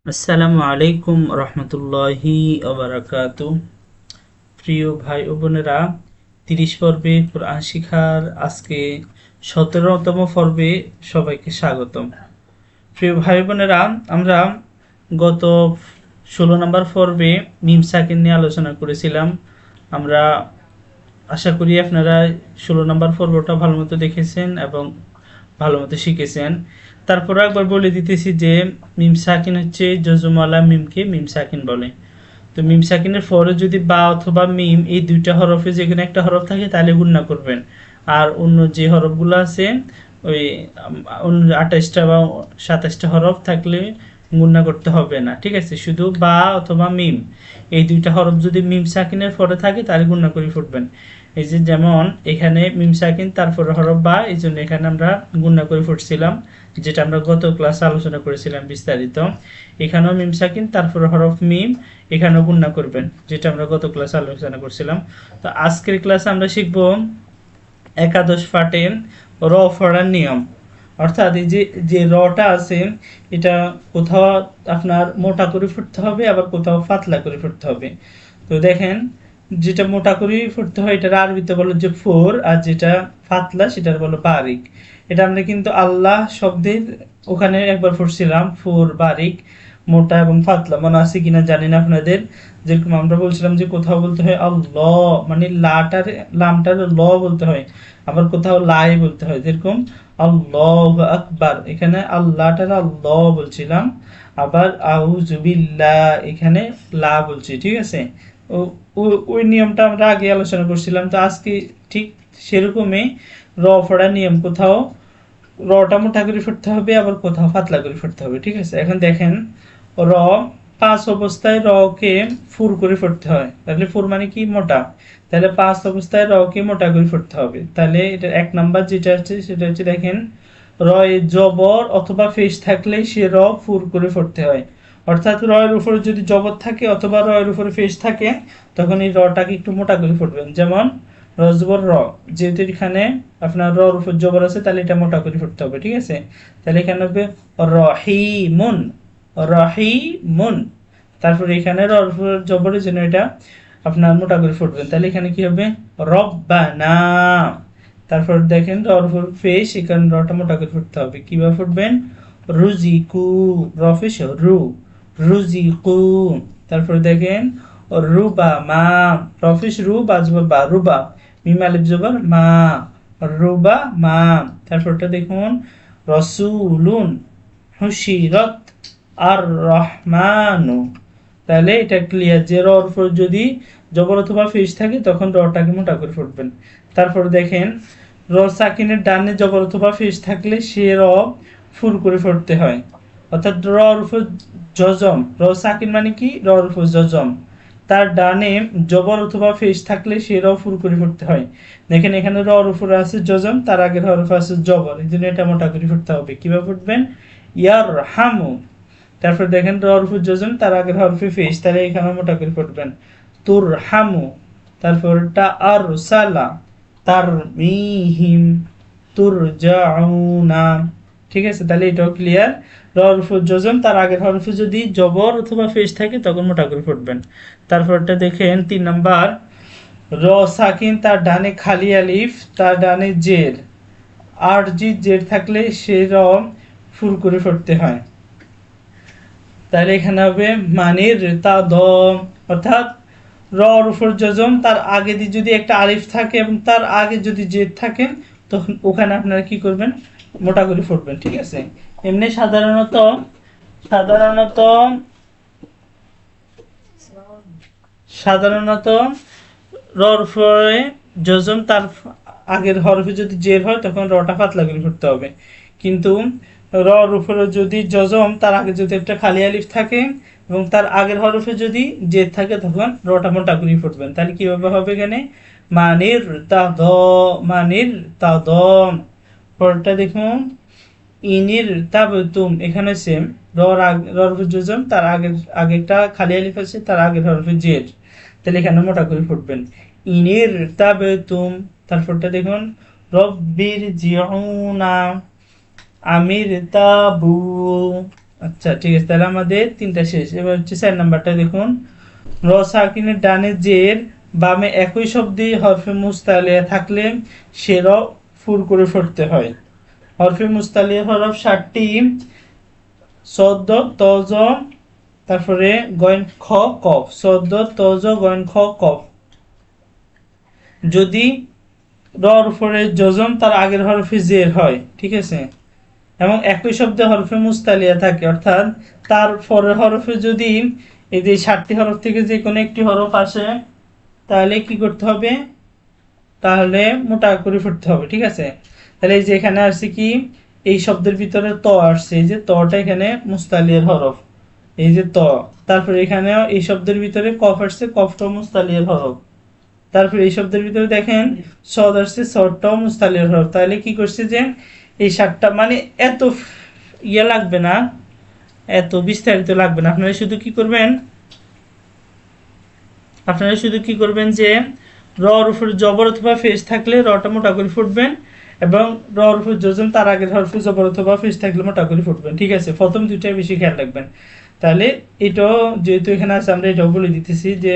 আসসালামু আলাইকুম রহমতুল্লাহি ওবারাকাতু। প্রিয় ভাই ও বোনেরা, 30 পর্বে কোরআন শিখার আজকে 17তম পর্বে সবাইকে স্বাগতম। প্রিয় ভাই বোনেরা, আমরা গত 16 নম্বর পর্বে মিম সাকিন নিয়ে আলোচনা করেছিলাম। আমরা আশা করি আপনারা 16 নম্বর পর্বটা ভালো মতো দেখেছেন এবং ভালো মতো শিখেছেন। তারপর একবার বলে দিতেছি যে মিম সাকিন হচ্ছে জজমওয়ালা মিমকে মিম সাকিন বলে। তো মিম সাকিনের পরে যদি বা অথবা মিম এই দুইটা হরফে যেখানে একটা হরফ থাকে তাহলে গুণনা করবেন। আর অন্য যে হরফগুলো আছে ওই 28টা বা 27টা হরফ থাকলে গুণনা করতে হবে না, ঠিক আছে। শুধু বা অথবা মিম এই দুইটা হরফ যদি মিম সাকিনের পরে থাকে তাহলে গুণনা করে ফুটবেন। এই যে যেমন এখানে মিম সাকিন তারপরে হরফ বা, এই জন্য এখানে আমরা গুণনা করে ফুটছিলাম, যেটা আমরা গত ক্লাসে আলোচনা করেছিলাম বিস্তারিত। এখানেও মিম সাকিন তারপরে হরফ মিম, এখানেও গুণনা করবেন, যেটা আমরা গত ক্লাসে আলোচনা করছিলাম। তো আজকের ক্লাসে আমরা শিখব একাদশ পাঠের র পড়ার নিয়ম। অর্থাৎ এই যে যে রটা আছে এটা কোথাও আপনার মোটা করে ফুটতে হবে, আবার কোথাও পাতলা করে ফুটতে হবে। তো দেখেন, যেটা মোটা করে ফুটতে হয় এটার আরবিতে বলো যে ফোর, আর যেটা পাতলা সেটার বলো বারিক। এটা আমরা কিন্তু আল্লাহ শব্দের ওখানে একবার পড়ছিলাম, ফোর বারিক, মোটা এবং পাতলা, মনে আছে কিনা জানি না আপনাদের। যেরকম আমরা বলছিলাম যে কোথাও বলতে হয় আল্লাহ, মানে লাটার লামটার ল বলতে হয়, আবার কোথাও লাই বলতে হয়, যেরকম আল্লাহু আকবার, এখানে আল্লাহটার আল্লাহ বলছিলাম, আবার আউযু বিল্লাহ এখানে লা বলছি, ঠিক আছে। ওই নিয়মটা আমরা আগে আলোচনা করছিলাম। তো আজকে ঠিক সেরকমই র পড়ার নিয়ম, কোথাও রটা মোটা করে ফুটতে হবে, আবার কোথাও পাতলা করে ফুটতে হবে, ঠিক আছে। এখন দেখেন, র 5 অবস্থায় র কে ফুর করে ফুটতে হয়, তাহলে ফুর মানে কি মোটা, তাহলে 5 অবস্থায় র কে মোটা করে ফুটতে হবে। তাহলে এটা 1 নাম্বার যেটা আছে সেটা হচ্ছে, দেখেন, র এ জবর অথবা ফেস থাকলে সে র ফুর করে ফুটতে হয়। অর্থাৎ র এর উপরে যদি জবর থাকে অথবা র এর উপরে ফেস থাকে তখন এই রটাকে একটু মোটা করে ফুটবেন। যেমন রজবর র, যেহেতু এখানে আপনার রর উপর জবর আছে তাহলে এটা মোটা করে ফুটতে হবে, ঠিক আছে। তাহলে এখানে হবে রহিমুন, রহিমুন। তারপর এখানে রর উপর জবরের জন্য এটা আপনার মোটা করে ফুটবেন, তাহলে এখানে কি হবে রব্বানা। তারপর দেখেন রর উপর ফেস, এখানে রটা মোটা করে ফুটতে হবে। কিভাবে ফুটবেন, রুজিকু, রফেশ রু, রুজিকু। তারপর দেখেন রুবা মা, রফিস রু বাজবর বা, রুবা, মিম আলিফ জবর মা, রুবা মা। তারপরটা দেখুন রসুলুন, হুশিরত আর রহমানু। তাহলে এটা ক্লিয়ার যে রর উপর যদি জবর অথবা ফেস থাকে তখন রটাকে মোটা করে ফুটবেন। তারপর দেখেন র সাকিনের ডানে জবর অথবা ফেস থাকলে সে র ফুল করে ফুটতে হয়। অর্থাৎ রর উপর জজম, র সাকিন মানে কি রর উপর জজম, তার ডানে জবর অথবা ফেস থাকলে সে র ফুল করে ফুটতে হয়। দেখেন এখানে রর উপরে আছে জজম, তার আগের হরফ আছে জবর, এই জন্য এটা মোটা করে ফুটতে হবে। কিভাবে ফুটবেন, ইয়ার হামু। তারপর দেখেন রর উপর জজম, তার আগের হরফে ফেস, তাহলে এখানে মোটা করে ফুটবেন তুর হামু। তারপর টা আর সালা, তার মিহিম, তুর জাউনা, ঠিক আছে। তাহলে এটাও ক্লিয়ার। রর উপর জজম, তার আগের হরফে যদি জবর অথবা ফেস থাকে তখন মোটা করে ফুটবেন। তারপরটা দেখেন 3 নাম্বার, র সাকিন তার ডানে খালি আলিফ, তার ডানে জের, আর জি জের থাকলে সে র ফুল করে ফুটতে হয়। তাহলে এখানে হবে মানির তা দ, অর্থাৎ রর উপর জজম, তার আগে দিয়ে যদি একটা আলিফ থাকে এবং তার আগে যদি জেদ থাকে তখন ওখানে আপনারা কি করবেন, মোটা করে ফুটবেন, ঠিক আছে। এমনি সাধারণত সাধারণত সাধারণত রর উপরে জজম, তার আগের হরফে যদি জের হয় তখন রটা পাতলা করে ফুটতে হবে। কিন্তু রর উপরে যদি জজম, তার আগে যদি একটা খালি আলিফ থাকে এবং তার আগের হরফে যদি জের থাকে তখন রটা মোটা করে ফুটবেন। তাহলে কিভাবে হবে, এখানে মানির তা দ, মানির তা দ। পরটা দেখুন ইনির তাবতুম, এখানে সেম, রর উপর জজম, তার আগেরটা খালি আলিফ আছে, তার আগের হরফে জের, তাহলে এখানে মোটা করে ফুটবেন ইনির তাবতুম। তারপরটা দেখুন রব্বির জিউনা, আমির তাবু, আচ্ছা ঠিক আছে, তাহলে আমাদের তিনটা শেষ। এবার হচ্ছে 4 নাম্বারটা দেখুন, র সাকিনের ডানে জের বামে একই শব্দে হরফে মুস্তালিয়া থাকলে সে র ফুর করে পড়তে হয়। হরফে মুস্তালিয়া হরফ 7টি: সদ, তজ, তারপরে গয়েন খ কফ। সদ, তজ, গয়েন খ কফ। যদি রর উপরে জজম তার আগের হরফে জের হয়, ঠিক আছে, এবং একই শব্দে হরফে মুস্তালিয়া থাকে, অর্থাৎ তার পরের হরফে যদি এই যে 7টি হরফ থেকে যে কোনো একটি হরফ আসে, তাহলে কি করতে হবে, তাহলে মোটা করে পড়তে হবে, ঠিক আছে। তাহলে এই যে এখানে আসছে কি, এই শব্দের ভিতরে ত আসছে, এই যে তটা এখানে মুস্তালিয়ার হরফ, এই যে ত। তারপরে এখানে এই শব্দের ভিতরে কফ আসছে, কফটা মুস্তালিয়ার হরফ। তারপরে এই শব্দের ভিতরে দেখেন সদ আসছে, সদটাও মুস্তালিয়ার হরফ। তাহলে কি করছে যে এই 7টা, মানে এত ইয়ে লাগবে না, এত বিস্তারিত লাগবে না। আপনারা শুধু কি করবেন যে রর উপরে জবর অথবা ফেস থাকলে রটা মোটা করে ফুটবেন, এবং রর উপর জজম তার আগের হরফে জবর অথবা ফেস থাকলে মোটা করে ফুটবেন, ঠিক আছে। প্রথম দুইটাই বেশি খেয়াল রাখবেন। তাহলে এটাও যেহেতু এখানে আছে, আমরা এটাও বলে দিতেছি যে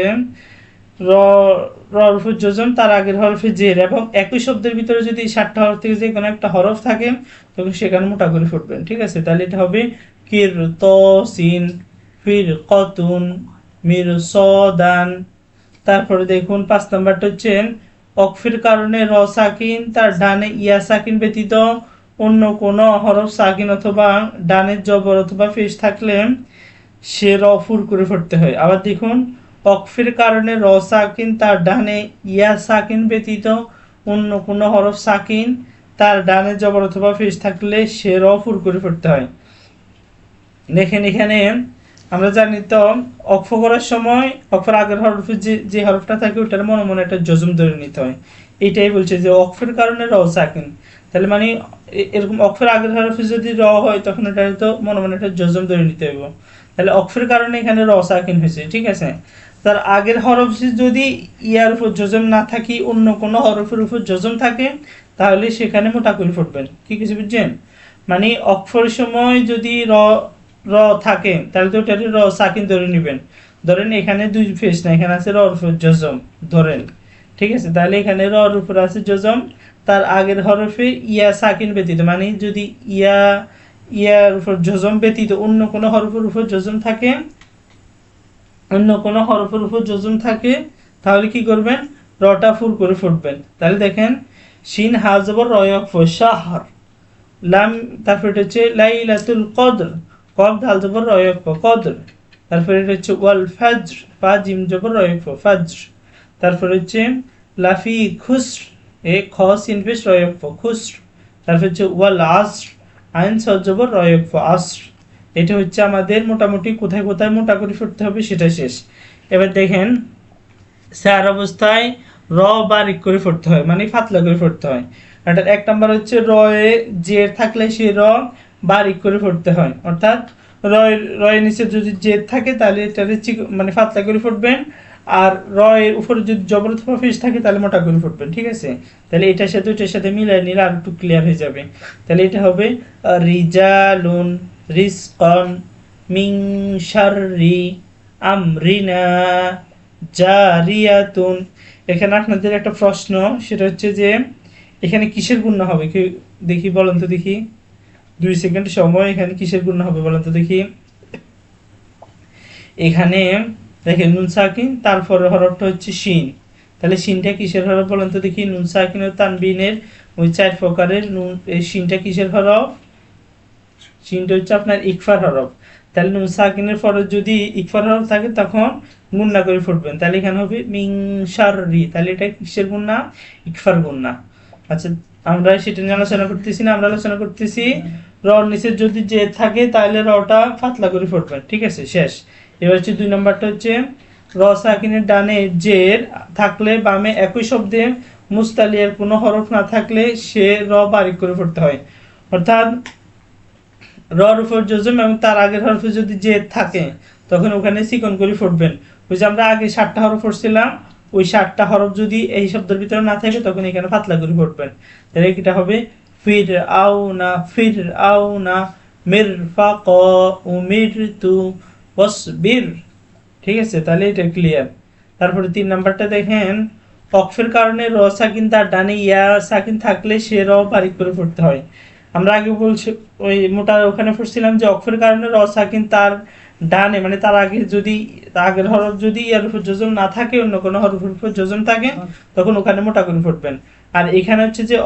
রর উপর জজম তার আগের হরফে জের, এবং একই শব্দের ভিতরে যদি 7টা হরফ থেকে যে কোনো একটা হরফ থাকে তখন সেখানে মোটা করে ফুটবেন, ঠিক আছে। তাহলে এটা হবে কির ত সিন ফির কতুন মির সদান। তারপরে দেখুন 5 নাম্বারটা হচ্ছে অকফের কারণে র সাকিন তার ডানে ইয়া সাকিন ব্যতীত অন্য কোনো হরফ সাকিন অথবা ডানের জবর অথবা ফেস থাকলে সে র ফুর করে পড়তে হয়। আবার দেখুন, অকফের কারণে র সাকিন তার ডানে ইয়া সাকিন ব্যতীত অন্য কোনো হরফ সাকিন তার ডানে জবর অথবা ফেস থাকলে সে র ফুর করে পড়তে হয়। দেখেন এখানে আমরা জানি তো অক্ফ করার সময় অক্ফের আগের হরফে যে হরফটা থাকে ওটার মনে মনে একটা জজম ধরে নিতে হয়। এইটাই বলছে যে অক্ফের কারণে র সাকিন, তাহলে মানে এরকম অক্ফের আগের হরফে যদি র হয় তখন এটা তো মনে মনে একটা জজম ধরে নিতে হবে। তাহলে অক্ফের কারণে এখানে র সাকিন হয়েছে, ঠিক আছে। তার আগের হরফ যদি ইয়ার উপর জজম না থাকি অন্য কোনো হরফের উপর জজম থাকে তাহলে সেখানে মোটা করে ফুটবেন, কি কিছু বুঝছেন। মানে অক্ফের সময় যদি র থাকে তাহলে তো ওটাকে র সাকিন ধরে নেবেন। ধরেন এখানে দুই ফেস না, এখানে আছে রর উপর জজম ধরেন, ঠিক আছে। তাহলে এখানে রর উপর আছে জজম, তার আগের হরফে ইয়া সাকিন ব্যতীত, মানে যদি ইয়ার উপর জজম ব্যতীত অন্য কোনো হরফের উপর জজম থাকে, তাহলে কি করবেন, রটা ফুল করে ফুটবেন। তাহলে দেখেন শিন হাজবর রয়ক শাহর লাম, তারপর এটা হচ্ছে লাইলাতুল কদর, কফ দাল জবর রয়ক কদর। তারপরে এটা হচ্ছে ওয়াল ফাজর, ফা জিম জবর রয়ক ফাজর। তারপরে হচ্ছে লাফি খুসর, এ খ সিন পেশ রয়ক খুসর। তারপর হচ্ছে ওয়াল আসর, আইন সদ জবর রয়ক আসর। এটা হচ্ছে আমাদের মোটামুটি কোথায় কোথায় মোটা করে ফুটতে হবে সেটা শেষ। এবার দেখেন স্যার অবস্থায় র বারিক করে ফুটতে হয়, মানে পাতলা করে ফুটতে হয়। অর্থাৎ 1 নাম্বার হচ্ছে র এ জের থাকলে সে র বারিক করে ফুটতে হয়, অর্থাৎ রয়ের নিচে যদি জের থাকে তাহলে এটাকে মানে পাতলা করে ফুটবেন, আর রয়ের উপরে যদি জবর অথবা ফেস থাকে তাহলে মোটা করে ফুটবেন, ঠিক আছে। তাহলে এটার সাথে ওইটার সাথে মিলাই নিলে আর একটু ক্লিয়ার হয়ে যাবে। তাহলে এটা হবে রিজালুন রিজকান মিন শাররি আমরিনা জারিয়াতুন। এখানে আপনাদের একটা প্রশ্ন, সেটা হচ্ছে যে এখানে কিসের গুণ হবে, কি দেখি বলেন তো দেখি, 2 সেকেন্ড সময়, এখানে কিসের গুণ হবে বলেন তো দেখি। এখানে দেখেন নুন সাকিন, তারপরে হরফটা হচ্ছে শিন, তাহলে শিনটা কিসের হরফ বলেন তো দেখি। নুন সাকিন ও তানবিনের ওই 4 প্রকারের নুন, এই শিনটা কিসের হরফ, শিনটা হচ্ছে আপনার ইকফার হরফ। তাহলে নুন সাকিনের পরে যদি ইকফার হরফ থাকে তখন গুণনা করে ফুটবেন, তাহলে এখানে হবে মিন শাররি, তাহলে এটা কিসের গুণনা, ইকফার গুণনা। আচ্ছা আমরা সেটা নিয়ে আলোচনা করতেছি না, আমরা আলোচনা করতেছি রর নিচে যদি জে থাকে তাহলে রটা পাতলা করে ফুটবেন, ঠিক আছে, শেষ। এবার হচ্ছে 2 নম্বরটা হচ্ছে র সাকিনের ডানে জের থাকলে বামে একই শব্দে মুস্তালিয়ার কোনো হরফ না থাকলে সে র বারিক করে ফুটতে হয়, অর্থাৎ রর উপর জজম এবং তার আগের হরফে যদি জেদ থাকে তখন ওখানে চিকন করে ফুটবেন। ওই যে আমরা আগে 7টা হরফ পড়ছিলাম, ওই 7টা হরফ যদি এই শব্দের ভিতরে না থাকে তখন এখানে পাতলা করে ফুটবেন। তাহলে এটা হবে ফির আও না, ফির আও না মিরফাক, উমিরতু, ওয়াসবির। ঠিক আছে, তাহলে এটা ক্লিয়ার। তারপরে 3 নাম্বারটা দেখেন, অক্ফের কারণে র সাকিন তার ডানে ইয়া সাকিন থাকলে সে র বারিক করে পড়তে হয়। আমরা আগে বলছি ওই মোটা ওখানে পড়ছিলাম যে অক্ফের কারণে র সাকিন তার ডানে মানে তার আগে যদি আগের হরফ যদি ইয়ার উপর যোজন না থাকে, অন্য কোনো হরফের উপর যোজন থাকে, তখন ওখানে মোটা করে পড়বেন। আর এখানে হচ্ছে যে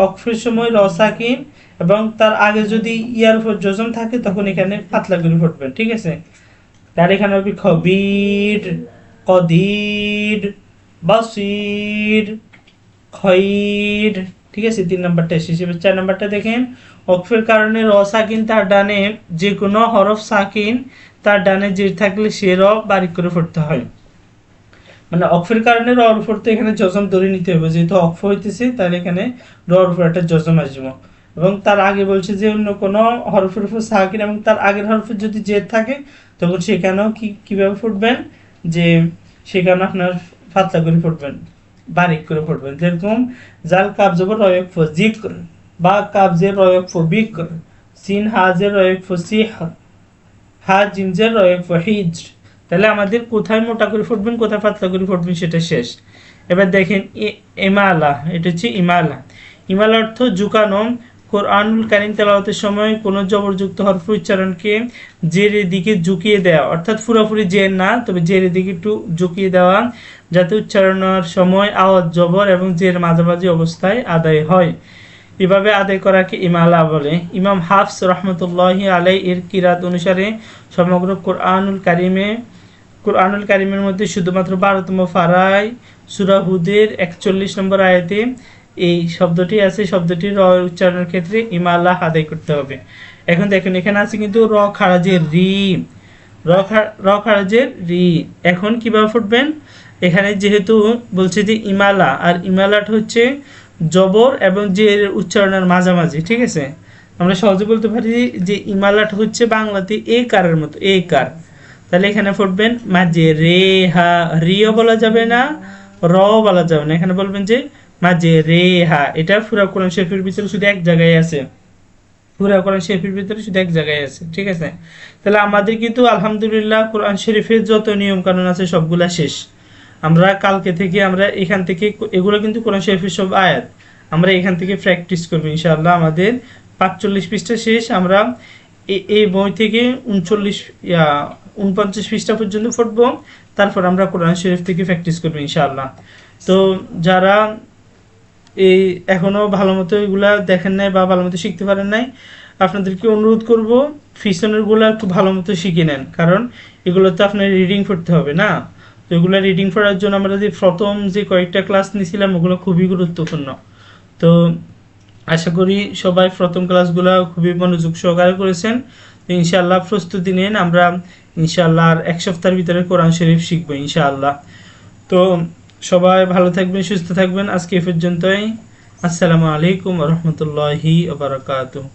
অক্ফের সময় র সাকিন এবং তার আগে যদি ইয়ার উপর যোজন থাকে, তখন এখানে পাতলা করে পড়বেন। ঠিক আছে, তার এখানে হবে খবির, কদির, বাসির, খৈর। ঠিক আছে, 3 নাম্বারটা শেষ। 4 নাম্বারটা দেখেন, অক্ফের কারণে র সাকিন তার ডানে যে কোনো হরফ সাকিন তার ডানে জের থাকলে সে র বারিক করে পড়তে হয়। মানে অক্ফের কারণে র উপর তো এখানে জজম ধরে নিতে হবে, যেহেতু অক্ফ হইতেছে তাহলে এখানে র উপর একটা জজম আসবে। এবং তার আগে বলছে যে অন্য কোনো হরফের উপর সাকিন এবং তার আগের হরফের যদি জের থাকে, তখন সেখানেও কিভাবে পড়বেন, যে সেখানে আপনার পাতলা করে পড়বেন, বারিক করে পড়বেন। যেরকম জাল কাব জবর রয়ক ফ জিক্র, বা কাব জের রয়ক ফ বিক্র, সিন হাজের রয়ক ফ সিহ, হা জিমজের রয়ক ফ হিজর। তাহলে আমাদের কোথায় মোটা করে পড়বেন, কোথায় পাতলা করে পড়বেন সেটা শেষ। এবার দেখেন ইমালা, এটা হচ্ছে ইমালা। ইমালা অর্থ ঝুঁকানো। কোরআনুল কারীম তেলাওয়াতের সময় কোনো জবরযুক্ত হরফ উচ্চারণকে জেরের দিকে ঝুঁকিয়ে দেওয়া, অর্থাৎ পুরোপুরি জের না, তবে জেরের দিকে একটু ঝুঁকিয়ে দেওয়া, যাতে উচ্চারণের সময় আওয়াজ জবর এবং জের মাঝামাঝি অবস্থায় আদায় হয়। এভাবে আদায় করাকে ইমালা বলে। ইমাম হাফস রহমতুল্লাহি আলাই এর কিরাত অনুসারে সমগ্র কোরআনুল কারিমের মধ্যে শুধুমাত্র 12তম পারায় সূরা হুদের 41 নম্বর আয়াতে এই শব্দটি আছে। শব্দটির র উচ্চারণের ক্ষেত্রে ইমালা আদায় করতে হবে। এখন দেখেন এখানে আছে কিন্তু র খারাজের রি, র খারাজের রি। এখন কিভাবে পড়বেন, এখানে যেহেতু বলছে যে ইমালা, আর ইমালাটা হচ্ছে জবর এবং জের উচ্চারণের মাঝামাঝি। ঠিক আছে, আমরা সহজে বলতে পারি যে ইমালাটা হচ্ছে বাংলাতে এ কারের মতো, এ কার। তাহলে এখানে পড়বেন মাঝে রে হা, রিও বলা যাবে না, র বলা যাবে না, এখানে বলবেন যে মাঝে রে হা। এটা পুরা কোরআন শরীফের ভিতরে শুধু এক জায়গায় আছে, পুরা কোরআন শরীফের ভিতরে শুধু এক জায়গায় আছে। ঠিক আছে, তাহলে আমাদের কিন্তু আলহামদুলিল্লাহ কোরআন শরীফের যত নিয়ম কানুন আছে সবগুলা শেষ। আমরা কালকে থেকে আমরা এখান থেকে এগুলো কিন্তু কোরআন শরীফের সব আয়াত আমরা এখান থেকে প্র্যাকটিস করবো ইনশাআল্লাহ। আমাদের 45 পৃষ্ঠা শেষ। আমরা এই বই থেকে 49 পৃষ্ঠা পর্যন্ত পড়বো, তারপর আমরা কোরআন শরীফ থেকে প্র্যাকটিস করবো ইনশাআল্লাহ। তো যারা এই এখনো ভালো মতো এগুলা দেখেন নাই বা ভালো মতো শিখতে পারেন নাই, আপনাদেরকে অনুরোধ করব পিছনের গুলা একটু ভালো মতো শিখে নেন, কারণ এগুলো তো আপনার রিডিং পড়তে হবে না। তো এগুলো রিডিং পড়ার জন্য আমরা যে প্রথম যে কয়েকটা ক্লাস নিয়েছিলাম ওগুলো খুবই গুরুত্বপূর্ণ। তো আশা করি সবাই প্রথম ক্লাসগুলো খুবই মনোযোগ সহকারে করেছেন। তো ইনশাআল্লাহ প্রস্তুতি নিন, আমরা ইনশাআল্লাহ আর 1 সপ্তাহের ভিতরে কোরআন শরীফ শিখবো ইনশাআল্লাহ। তো সবাই ভালো থাকবেন, সুস্থ থাকবেন। আজকে এই পর্যন্তই। আসসালামু আলাইকুম ওয়া রাহমাতুল্লাহি ওয়া বারাকাতুহু।